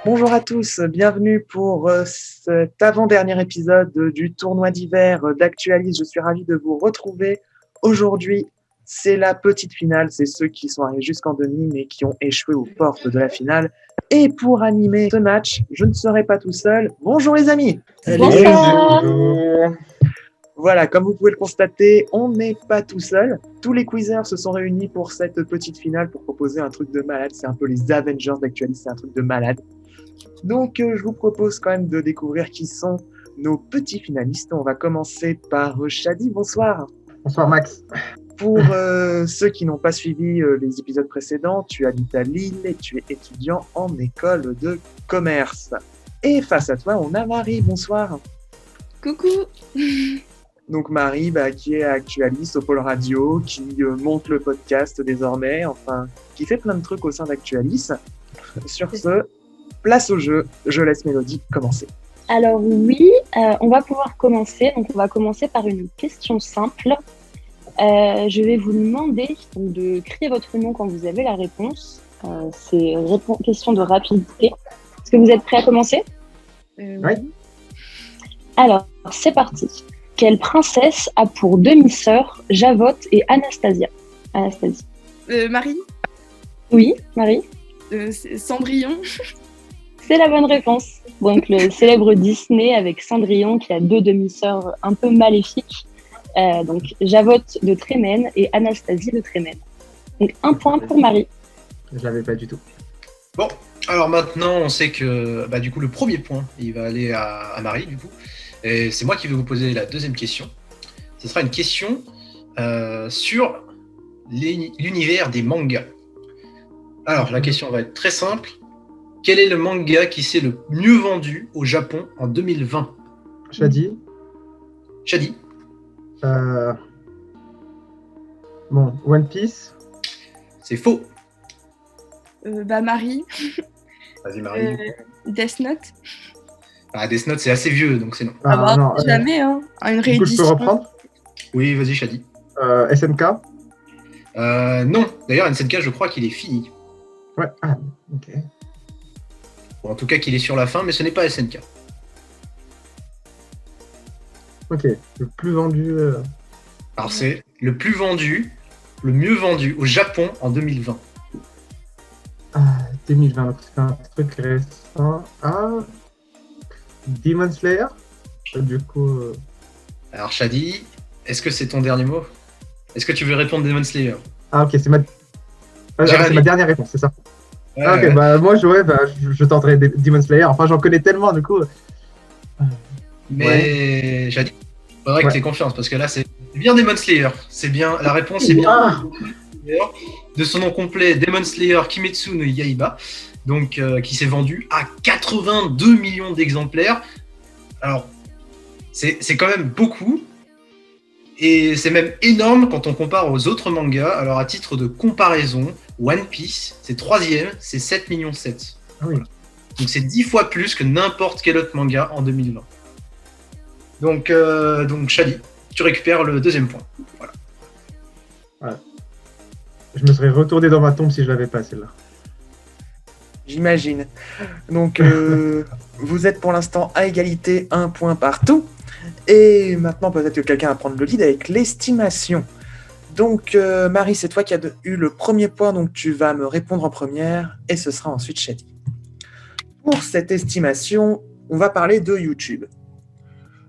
Bonjour à tous, bienvenue pour cet avant-dernier épisode du tournoi d'hiver d'Actualis. Je suis ravi de vous retrouver. Aujourd'hui, c'est la petite finale, c'est ceux qui sont arrivés jusqu'en demi mais qui ont échoué aux portes de la finale. Et pour animer ce match, je ne serai pas tout seul. Bonjour les amis. Bonsoir. Voilà, comme vous pouvez le constater, on n'est pas tout seul. Tous les quizers se sont réunis pour cette petite finale pour proposer un truc de malade. C'est un peu les Avengers d'Actualis, c'est un truc de malade. Donc, je vous propose quand même de découvrir qui sont nos petits finalistes. On va commencer par Shadi. Bonsoir. Bonsoir Max. Pour ceux qui n'ont pas suivi les épisodes précédents, tu habites à Lille et tu es étudiant en école de commerce. Et face à toi, on a Marie. Bonsoir. Coucou. Donc Marie, qui est actualiste au pôle radio, qui monte le podcast désormais, enfin, qui fait plein de trucs au sein d'Actualis. Sur ce, place au jeu. Je laisse Mélodie commencer. Alors oui, on va pouvoir commencer. Donc on va commencer par une question simple. Je vais vous demander donc, de crier votre nom quand vous avez la réponse. C'est question de rapidité. Est-ce que vous êtes prêts à commencer? Oui. Alors, c'est parti. Quelle princesse a pour demi-sœur Javotte et Anastasia? Anastasie. Marie, Oui, Marie? c'est Cendrillon. C'est la bonne réponse. Donc le célèbre Disney avec Cendrillon qui a deux demi-sœurs un peu maléfiques. Donc Javotte de Trémène et Anastasie de Trémène. Donc un point pour Marie. Je l'avais pas du tout. Bon, alors maintenant, on sait que du coup, le premier point, il va aller à Marie, du coup. Et c'est moi qui vais vous poser la deuxième question. Ce sera une question sur l'univers des mangas. Alors, la question va être très simple. Quel est le manga qui s'est le mieux vendu au Japon en 2020? Shadi. Shadi. Bon, One Piece. C'est faux. Marie, Vas-y, Marie. Death Note. Death Note, c'est assez vieux, donc c'est non. Non, Jamais, hein. Une du coup, je peux réédition. reprendre. Oui, vas-y, Shadi. SNK. Non, d'ailleurs, NCK, je crois qu'il est fini. Ouais. Ah, ok. Ou en tout cas, qu'il est sur la fin, mais ce n'est pas SNK. Ok. Le plus vendu. Alors, c'est le plus vendu, le mieux vendu au Japon en 2020. 2020. Donc c'est un truc récent. Demon Slayer. Du coup. Alors, Shadi, est-ce que c'est ton dernier mot? Est-ce que tu veux répondre Demon Slayer? Ok, c'est ma. C'est ma dernière réponse, c'est ça. Ouais, Ok, ouais. moi je tenterai Demon Slayer. Enfin, j'en connais tellement, du coup. Mais Shadi, il faudrait que tu aies confiance, parce que là, c'est bien Demon Slayer. C'est bien, la réponse est bien de son nom complet, Demon Slayer Kimetsu no Yaiba, donc qui s'est vendu à 82 millions d'exemplaires. Alors, c'est quand même beaucoup. Et c'est même énorme quand on compare aux autres mangas. Alors, à titre de comparaison, One Piece, c'est troisième, c'est 7,7 millions. Ah oui. Donc, c'est 10 fois plus que n'importe quel autre manga en 2020. Donc Shadi, tu récupères le deuxième point. Voilà. Je me serais retourné dans ma tombe si je l'avais pas, celle-là. J'imagine. Donc, vous êtes pour l'instant à égalité, un point partout. Et maintenant, peut-être que quelqu'un va prendre le lead avec l'estimation. Donc, Marie, c'est toi qui as eu le premier point, donc tu vas me répondre en première, et ce sera ensuite Shadi. Pour cette estimation, on va parler de YouTube.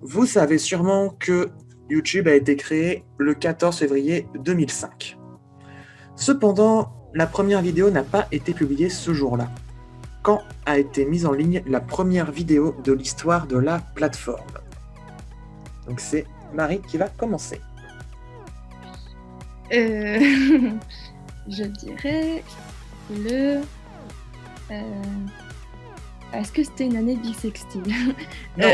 Vous savez sûrement que YouTube a été créé le 14 février 2005. Cependant, la première vidéo n'a pas été publiée ce jour-là. Quand a été mise en ligne la première vidéo de l'histoire de la plateforme? Donc c'est Marie qui va commencer. Je dirais le... Est-ce que c'était une année bissextile? Non,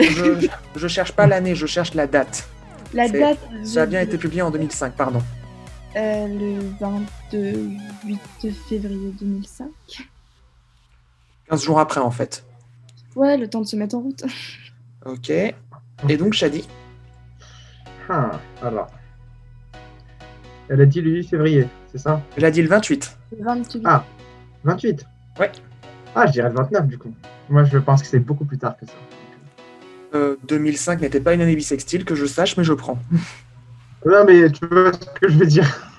je cherche pas l'année, je cherche la date. La date... Ça a bien été publié en 2005, pardon. Le 28 février 2005. 15 jours après, en fait. Ouais, le temps de se mettre en route. Ok. Et donc, Shadi? Alors. Elle a dit le 8 février, c'est ça? Elle a dit le 28. Le 28. 28? Ouais. Je dirais le 29 du coup. Moi, je pense que c'est beaucoup plus tard que ça. 2005 n'était pas une année bissextile, que je sache, mais je prends. Non, mais tu vois ce que je veux dire.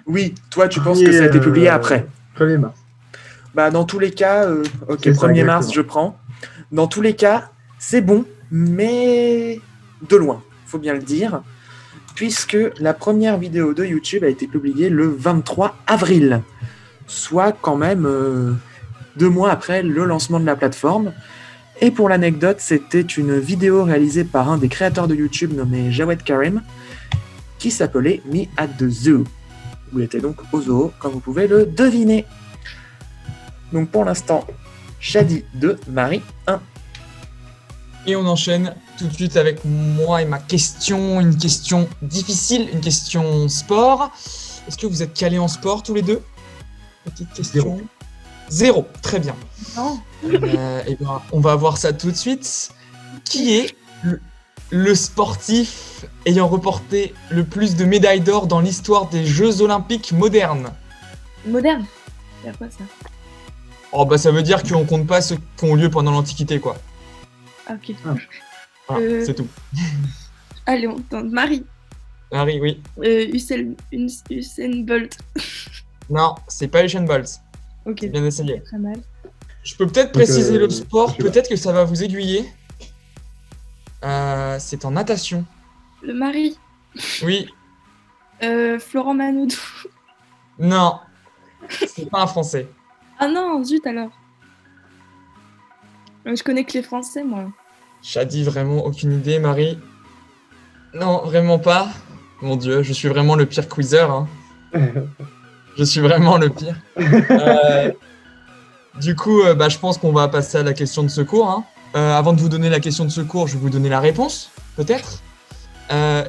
Oui, toi, tu penses que ça a été publié après. 1er mars. Bah, dans tous les cas, ok, C'est ça, 1er mars, exactement. je prends. Dans tous les cas, c'est bon, mais de loin, faut bien le dire, puisque la première vidéo de YouTube a été publiée le 23 avril, soit quand même 2 mois après le lancement de la plateforme. Et pour l'anecdote, c'était une vidéo réalisée par un des créateurs de YouTube nommé Jawed Karim, qui s'appelait Me at the Zoo, où il était donc au zoo, comme vous pouvez le deviner. Donc pour l'instant, Shadi 2, Marie 1. Et on enchaîne tout de suite avec moi et ma question, une question difficile, une question sport. Est-ce que vous êtes calés en sport tous les deux? Petite question. Zéro, très bien. Non. Et ben, on va voir ça tout de suite. Qui est le sportif ayant remporté le plus de médailles d'or dans l'histoire des Jeux Olympiques modernes? Moderne. C'est quoi ça? Oh bah ça veut dire qu'on compte pas ceux qui ont lieu pendant l'Antiquité quoi. Ah, ok. Voilà, c'est tout. Allez, on tente. Marie. Harry, oui. Usain Bolt. Non, c'est pas Usain Bolt. Ok, Bien essayé. très mal. Je peux peut-être Donc, préciser le je sport, sais pas. peut-être que ça va vous aiguiller. C'est en natation. Le mari. Oui, Florent Manoudou. non, c'est pas un français. Ah non, zut alors. Je connais que les Français, moi. Shadi, vraiment aucune idée. Marie? Non, vraiment pas. Mon Dieu, je suis vraiment le pire quizzer. Hein. Je suis vraiment le pire. Du coup, je pense qu'on va passer à la question de secours. Hein. Avant de vous donner la question de secours, je vais vous donner la réponse, peut-être.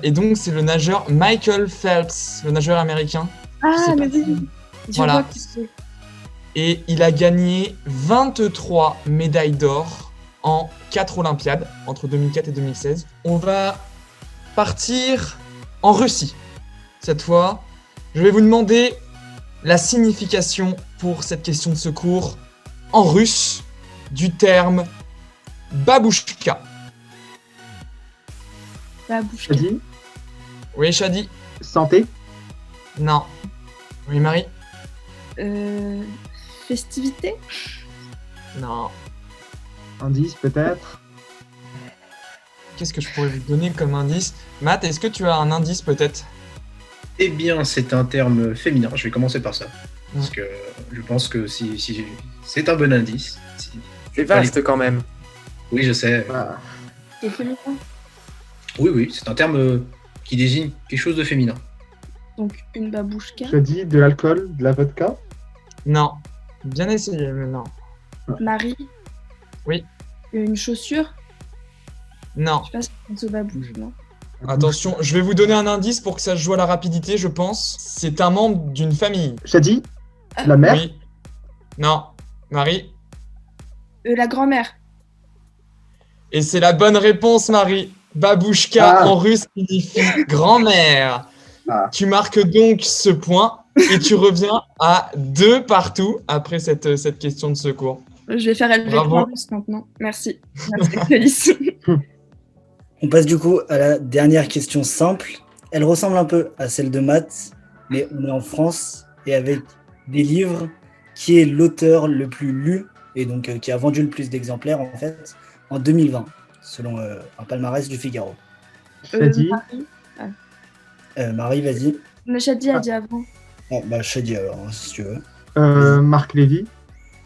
Et donc, c'est le nageur Michael Phelps, le nageur américain. Ah, sais mais pas oui. Je Voilà. vois qui c'est. Et il a gagné 23 médailles d'or en 4 Olympiades, entre 2004 et 2016. On va partir en Russie. Cette fois, je vais vous demander la signification pour cette question de secours en russe du terme babouchka. Babouchka. Shadi, Oui, Shadi? santé. Non. Oui, Marie? Festivité. Non. Indice, peut-être. Qu'est-ce que je pourrais vous donner comme indice? Matt, est-ce que tu as un indice peut-être? Eh bien, c'est un terme féminin. Je vais commencer par ça. Parce que je pense que si c'est un bon indice. C'est vaste quand même. Oui, je sais. Ah. C'est féminin. Oui, c'est un terme qui désigne quelque chose de féminin. Donc, une babouchka. Shadi, de l'alcool, de la vodka. Non. Bien essayé, mais non. Marie. Oui. Une chaussure. Non. Je sais pas si on se babouche, non? Attention, je vais vous donner un indice pour que ça se joue à la rapidité, je pense. C'est un membre d'une famille. Shadi, la mère. Oui. Non. Marie? La grand-mère. Et c'est la bonne réponse, Marie. Babouchka Ah. en russe signifie grand-mère. Ah. Tu marques donc ce point et tu reviens à 2 partout après cette question de secours. Je vais faire LV3 Bravo. russe maintenant. Merci. Merci, Alice. On passe du coup à la dernière question simple. Elle ressemble un peu à celle de Matt, mais on est en France et avec des livres. Qui est l'auteur le plus lu et donc qui a vendu le plus d'exemplaires en fait en 2020, selon un palmarès du Figaro. Shadi, Marie. Marie, vas-y. Mais Shadi a dit avant. Ah, bah, Shadi alors, hein, si tu veux. Marc Lévy.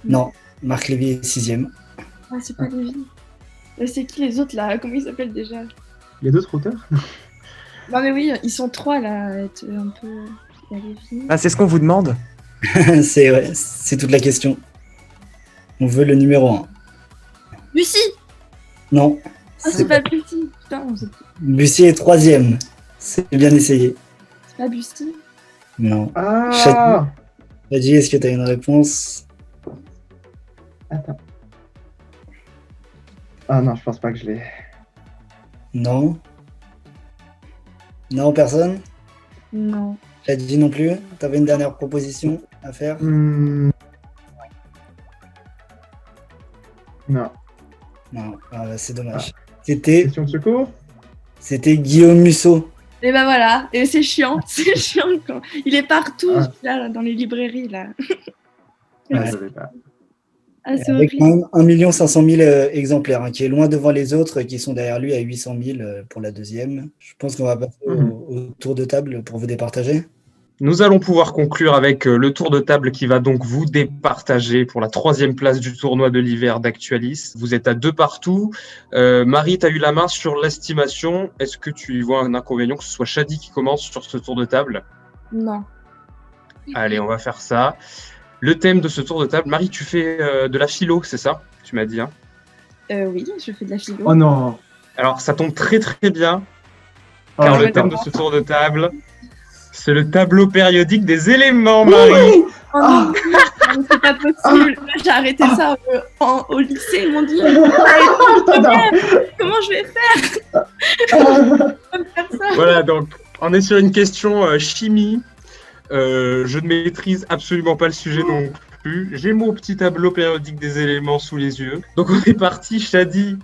Non, Marc Lévy est 6e. Ah, c'est pas Lévi. Mais c'est qui les autres là? Comment ils s'appellent déjà? Il y a d'autres auteurs. Non, mais oui, ils sont 3 là. À être un peu. Il y a Lévi. Ah, c'est ce qu'on vous demande. c'est toute la question. On veut le numéro 1. Bussy! Non, Ah, c'est pas Bussy. Putain, Bussy est 3e. C'est bien essayé. c'est pas Bussy. Non. Ah. Shadi, est-ce que tu as une réponse? Attends. Ah non, je pense pas que je l'ai. Non. Non, personne? Non. Shadi non plus? T'avais une dernière proposition à faire? Non. Non, c'est dommage. C'était Question de secours. Guillaume Musso. Et ben voilà, et c'est chiant, c'est chiant quand il est partout, Ah. là, dans les librairies, là. Ah, je l'avais pas. Ah, c'est Avec horrible. quand même 1 500 000 exemplaires, hein, qui est loin devant les autres qui sont derrière lui à 800 000 pour la deuxième. Je pense qu'on va passer au tour de table pour vous départager. Nous allons pouvoir conclure avec le tour de table qui va donc vous départager pour la 3e place du tournoi de l'hiver d'Actualis. Vous êtes à 2 partout. Marie, tu as eu la main sur l'estimation. Est-ce que tu y vois un inconvénient que ce soit Shadi qui commence sur ce tour de table? Non. Allez, on va faire ça. Le thème de ce tour de table, Marie, tu fais de la philo, c'est ça? Tu m'as dit, hein? Oui, je fais de la philo. Oh non. Alors, ça tombe très très bien, Oh, car le attends. thème de ce tour de table, c'est le tableau périodique des éléments, Marie. Oh non, non, c'est pas possible. Là, j'ai arrêté ça au lycée, ils m'ont dit comment je vais faire? Comme faire ça. Voilà, donc on est sur une question chimie. Je ne maîtrise absolument pas le sujet non plus. J'ai mon petit tableau périodique des éléments sous les yeux. Donc on est parti, Shadi.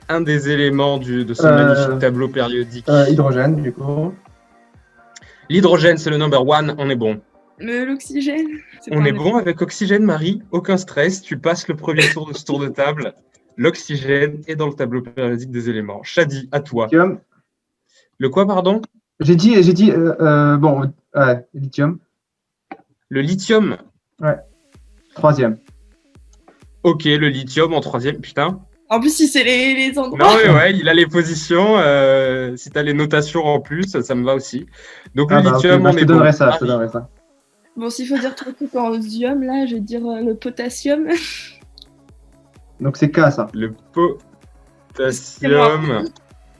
Un des éléments de ce magnifique tableau périodique. Hydrogène, du coup. L'hydrogène, c'est le number one, on est bon. L'oxygène. On est bon avec oxygène, Marie, aucun stress. Tu passes le premier tour de ce tour de table. L'oxygène est dans le tableau périodique des éléments. Shadi, à toi. Lithium. Le quoi, pardon? J'ai dit, bon, lithium. Le lithium. Ouais. 3e. Ok, le lithium en 3e, putain. En plus, si c'est les Non, endroits. mais ouais, il a les positions. Si t'as les notations en plus, ça me va aussi. Donc, le Ok, lithium, bah, on je est te bon. donnerai ça, je te Marie. donnerai ça. Bon, s'il faut dire 3 trucs en osium, là, je vais dire le potassium. Donc c'est K, ça. Le potassium.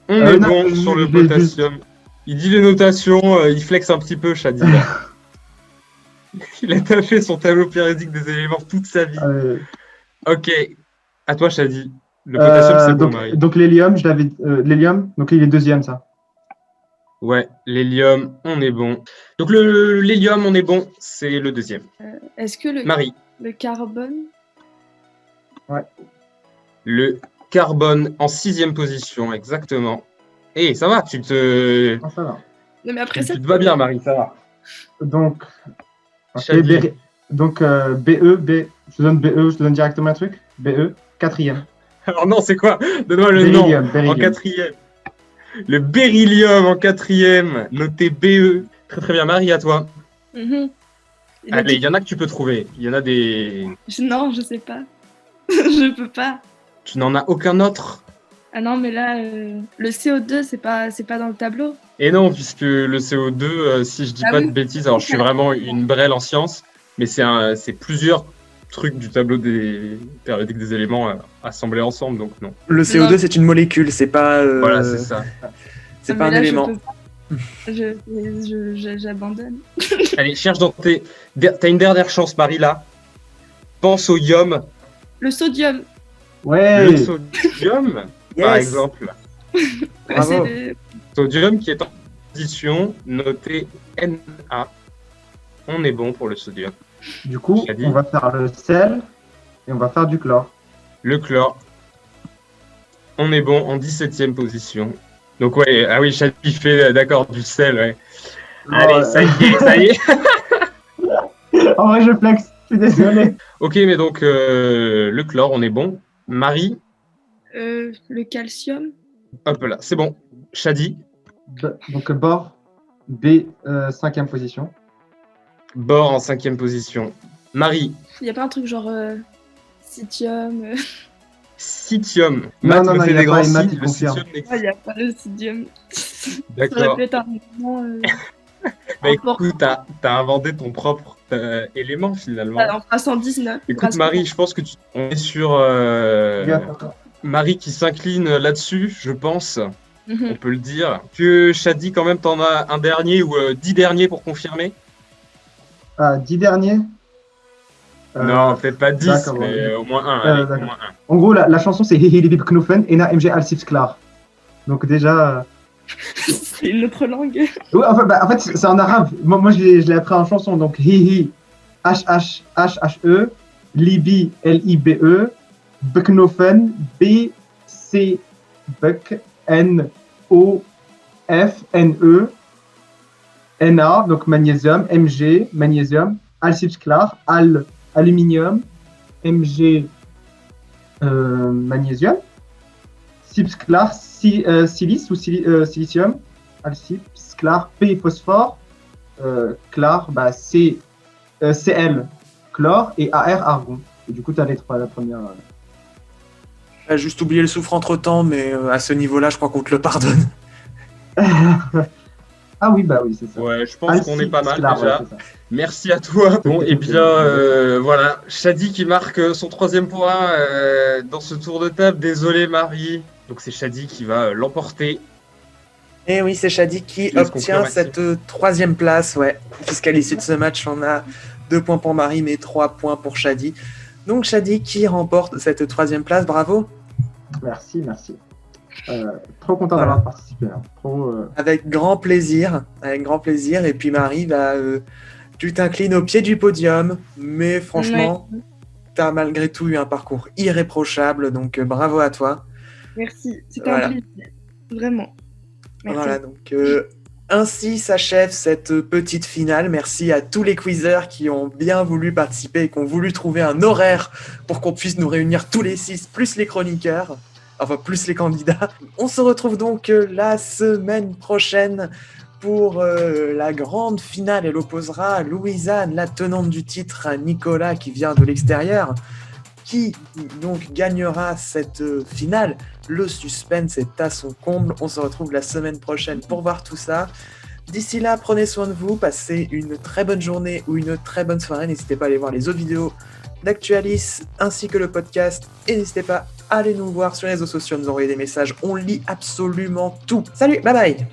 On est non, bon sur le je vais potassium. Il dit les notations, il flex un petit peu, Shadi. là. Il a taffé son tableau périodique des éléments toute sa vie. Ok, à toi, Shadi. Le potassium, c'est bon, Marie. donc l'hélium, je l'avais. L'hélium, donc il est 2e, ça. Ouais, l'hélium, on est bon. Donc, l'hélium, on est bon, c'est le 2e. Est-ce que Marie. le carbone. Le carbone en 6e position, exactement. Et ça va, tu te Ça va. Non, mais après ça. vas bien, Marie, ça va. Donc, ok, Shadi. donc BE, je te donne BE, je te donne directement un truc. BE, 4e. Alors non, c'est quoi? Donne-moi le nom. Beryllium, En beryllium. 4e. Le beryllium en 4e, noté BE. Très très bien, Marie, à toi. Mhm. Et Allez, donc, il y en a que tu peux trouver. Il y en a des... non, je sais pas. Je peux pas. Tu n'en as aucun autre? Ah non, mais là, le CO2, c'est pas dans le tableau. Et non, puisque le CO2, si je dis Ah pas oui. de bêtises, alors je suis vraiment une brêle en sciences, mais c'est plusieurs trucs du tableau des périodiques des éléments assemblés ensemble, donc non. Le CO2, Non. c'est une molécule, c'est pas. Voilà, c'est ça. C'est Ah, pas mais un là, je élément. peux pas. J'abandonne. Allez, cherche dans tes... T'as une dernière chance, Marie, là. Pense au ium. Le sodium. Ouais. Le sodium, par Yes. exemple. Bravo. C'est le- Sodium qui est en position noté Na. On est bon pour le sodium. Du coup, Shadi. on va faire le sel et on va faire du chlore. Le chlore. On est bon en 17e position. Donc ouais, ah oui, Shadi fait d'accord du sel, ouais. Allez, ça y est, ça y est. En vrai, je flex, je suis désolé. Ok, mais donc le chlore, on est bon. Marie, le calcium. hop là, c'est bon. Shadi, Donc bord, B, 5e position. bord en 5e position. Marie, Il n'y a pas un truc genre citium. Citium. Non, Matt non, me non, fait il y a des pas, grands et Matt, signes, il le confirme. citium n'existe Il n'y a pas le citium. Ça D'accord. aurait pu être un élément. Bah important. écoute, t'as inventé ton propre élément finalement. Ah, on fera 119. Écoute grâce Marie, je pense que on est sur Marie qui s'incline là-dessus, je pense, Mhm. on peut le dire. Que Shadi quand même t'en as un dernier ou 10 derniers pour confirmer? 10 derniers. Non, peut-être pas 10, d'accord, mais bon. au moins un. Allez, d'accord. au moins un. En gros, la chanson c'est Hihi Libib Knuffen et Na MG Alsif Sklar. Donc déjà. C'est une autre langue. Ouais, en fait c'est en arabe. Moi je l'ai appris en chanson. Donc Hihi, H-H-H-H-E, Libi, L-I-B-E, Buknofen, B-C Buk, N-O-F-N-E, Na, donc magnésium, Mg, magnésium, Al-Sipsklar, Al, aluminium, Mg, magnésium, Sipsklar, silice ou silicium, Al-Sipsklar, P, phosphore, Clar, C, Cl, chlore, et Ar, argon. Et du coup, tu as les trois, la première. J'ai juste oublié le soufre entre-temps, mais à ce niveau-là, je crois qu'on te le pardonne. Ah oui, bah oui, c'est ça. Ouais, je pense qu'on est pas mal Sipsklar, déjà. ouais, c'est ça. Merci à toi. Bon, et bien, voilà. Shadi qui marque son 3e point dans ce tour de table. Désolé, Marie. Donc, c'est Shadi qui va l'emporter. Et oui, c'est Shadi qui Je laisse obtient conclure, cette 3e place, ouais. Puisqu'à l'issue de ce match, on a 2 points pour Marie, mais 3 points pour Shadi. Donc Shadi qui remporte cette 3e place, bravo. Merci. Trop content d'avoir participé. Hein. Avec grand plaisir. Et puis Marie, tu t'inclines au pied du podium, mais franchement, tu as malgré tout eu un parcours irréprochable, donc bravo à toi. Merci, c'était Voilà. un plaisir. Vraiment. Merci. Voilà, donc ainsi s'achève cette petite finale. Merci à tous les quizzeurs qui ont bien voulu participer et qui ont voulu trouver un horaire pour qu'on puisse nous réunir tous les 6, plus les chroniqueurs, enfin plus les candidats. On se retrouve donc la semaine prochaine pour la grande finale. Elle opposera Louisanne, la tenante du titre, à Nicolas qui vient de l'extérieur. Qui donc gagnera cette finale? Le suspense est à son comble. On se retrouve la semaine prochaine pour voir tout ça. D'ici là, prenez soin de vous, passez une très bonne journée ou une très bonne soirée. N'hésitez pas à aller voir les autres vidéos d'Actualis ainsi que le podcast. Et n'hésitez pas à aller nous voir sur les réseaux sociaux, nous envoyer des messages. On lit absolument tout. Salut, bye bye!